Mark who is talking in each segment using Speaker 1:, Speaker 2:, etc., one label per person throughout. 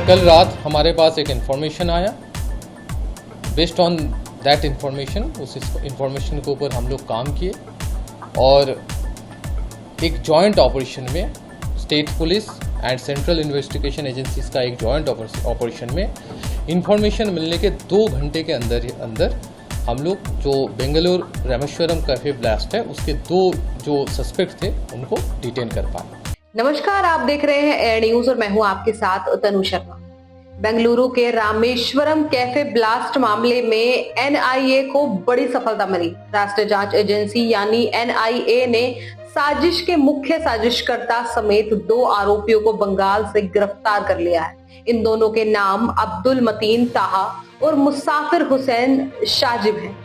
Speaker 1: कल रात हमारे पास एक इन्फॉर्मेशन आया। बेस्ड ऑन दैट इन्फॉर्मेशन, उस इन्फॉर्मेशन के ऊपर हम लोग काम किए और एक जॉइंट ऑपरेशन में state police and central investigation agencies का एक जॉइंट ऑपरेशन में इन्फॉर्मेशन मिलने के 2 घंटे के अंदर हम लोग जो बेंगलुरु रामेश्वरम कैफे ब्लास्ट है उसके 2 जो सस्पेक्ट थे उनको डिटेन कर पाए।
Speaker 2: नमस्कार, आप देख रहे हैं एयर न्यूज और मैं हूं आपके साथ तनु शर्मा। बेंगलुरु के रामेश्वरम कैफे ब्लास्ट मामले में एनआईए को बड़ी सफलता मिली। राष्ट्रीय जांच एजेंसी यानी एनआईए ने साजिश के मुख्य साजिशकर्ता समेत 2 आरोपियों को बंगाल से गिरफ्तार कर लिया है। इन दोनों के नाम अब्दुल मतीन ताहा और मुसाफिर हुसैन शाजिब हैं।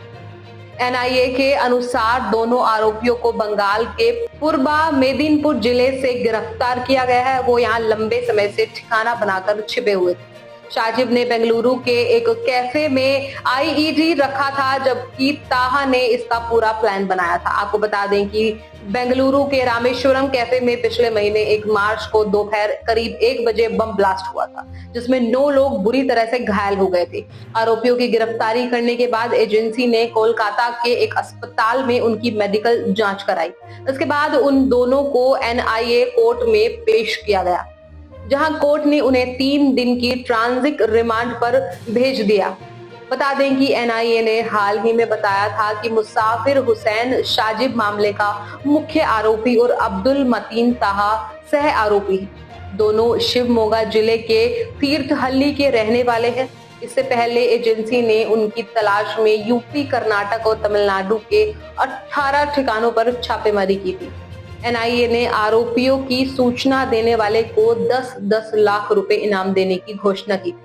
Speaker 2: एनआईए के अनुसार दोनों आरोपियों को बंगाल के पूर्वा मेदिनीपुर जिले से गिरफ्तार किया गया है। वो यहाँ लंबे समय से ठिकाना बनाकर छिपे हुए थे। शाजिब ने बेंगलुरु के एक कैफे में आईईडी रखा था, जबकि ताहा ने इसका पूरा प्लान बनाया था। आपको बता दें कि बेंगलुरु के रामेश्वरम कैफे में पिछले महीने 1 मार्च को दोपहर करीब 1 बजे बम ब्लास्ट हुआ था, जिसमें 9 लोग बुरी तरह से घायल हो गए थे। आरोपियों की गिरफ्तारी करने के बाद एजेंसी ने कोलकाता के एक अस्पताल में उनकी मेडिकल जांच कराई। इसके बाद उन दोनों को एनआईए कोर्ट में पेश किया गया, जहां कोर्ट ने उन्हें 3 दिन की ट्रांजिट रिमांड पर भेज दिया। बता दें कि एनआईए ने हाल ही में बताया था कि मुसाफिर हुसैन शाजिब मामले का मुख्य आरोपी और अब्दुल मतीन ताहा सह आरोपी हैं। दोनों शिवमोगा जिले के तीर्थहल्ली के रहने वाले हैं। इससे पहले एजेंसी ने उनकी तलाश में यूपी, कर्नाटक और तमिलनाडु के 18 ठिकानों पर छापेमारी की थी। एनआईए ने आरोपियों की सूचना देने वाले को 10-10 लाख रुपए इनाम देने की घोषणा की थी।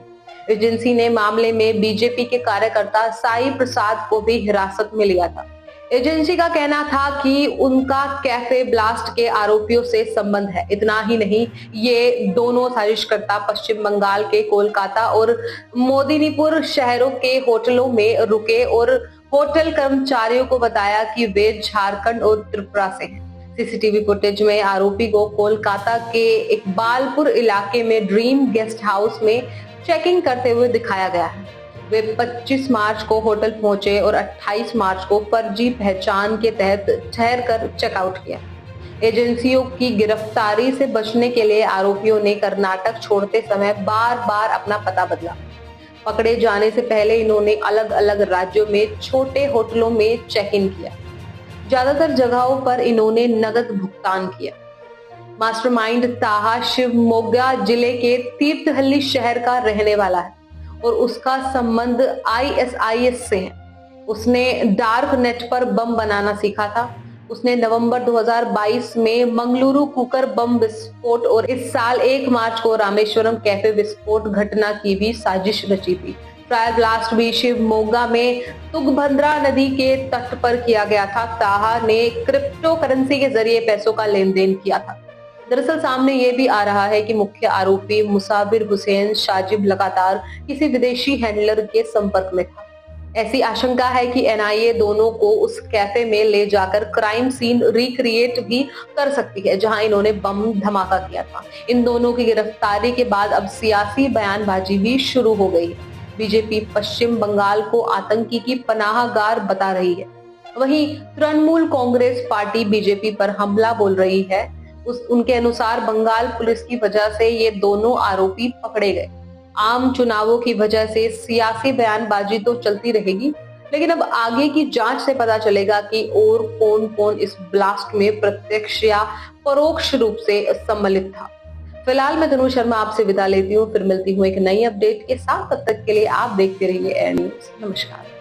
Speaker 2: एजेंसी ने मामले में बीजेपी के कार्यकर्ता साई प्रसाद को भी हिरासत में लिया था। एजेंसी का कहना था कि उनका कैफे ब्लास्ट के आरोपियों से संबंध है। इतना ही नहीं, ये दोनों साजिशकर्ता पश्चिम बंगाल के कोलकाता और मेदिनीपुर शहरों के होटलों में रुके और होटल कर्मचारियों को बताया कि वे झारखंड और त्रिपुरा से हैं। सीसीटीवी फुटेज में आरोपी को कोलकाता के इकबालपुर इलाके में ड्रीम गेस्ट हाउस में चेकिंग करते हुए दिखाया गया है। वे 25 मार्च को होटल पहुंचे और 28 मार्च को फर्जी पहचान के तहत ठहर कर चेकआउट किया। एजेंसियों की गिरफ्तारी से बचने के लिए आरोपियों ने कर्नाटक छोड़ते समय बार-बार अपना पता बदला। पकड़े जाने से पहले इन्होंने अलग-अलग राज्यों में छोटे होटलों में चेक इन किया। ज्यादातर जगहों पर इन्होंने नकद भुगतान किया। मास्टरमाइंड ताहा शिवमोगा जिले के तीर्थहल्ली शहर का रहने वाला है और उसका संबंध आईएसआईएस से है। उसने डार्क नेट पर बम बनाना सीखा था। उसने नवंबर 2022 में मंगलुरु कुकर बम विस्फोट और इस साल 1 मार्च को रामेश्वरम कैफे विस्फोट घटना की भी साजिश रची थी। ट्रायल ब्लास्ट भी शिवमोगा में तुंगभद्रा नदी के तट पर किया गया था। ताहा ने क्रिप्टो करेंसी के जरिए पैसों का लेन देन किया था। दरअसल सामने ये भी आ रहा है कि मुख्य आरोपी मुसाफिर हुसैन शाजिब लगातार किसी विदेशी हैंडलर के संपर्क में था। ऐसी आशंका है कि एनआईए दोनों को उस कैफे में ले जाकर क्राइम सीन रिक्रिएट भी कर सकती है, जहां इन्होंने बम धमाका किया था। इन दोनों की गिरफ्तारी के बाद अब सियासी बयानबाजी भी शुरू हो गई है। बीजेपी पश्चिम बंगाल को आतंकी की पनाहगार बता रही है। वहीं तृणमूल कांग्रेस पार्टी बीजेपी पर हमला बोल रही है। उनके अनुसार बंगाल पुलिस की वजह से ये दोनों आरोपी पकड़े गए। आम चुनावों की वजह से सियासी बयानबाजी तो चलती रहेगी, लेकिन अब आगे की जांच से पता चलेगा कि और कौन-कौन इस ब्लास्ट में प्रत्यक्ष या परोक्ष रूप से सम्मिलित था। फिलहाल मैं तनु शर्मा आपसे विदा लेती हूँ। फिर मिलती हूँ एक नई अपडेट के साथ। तब तक के लिए आप देखते रहिए एयर न्यूज। नमस्कार।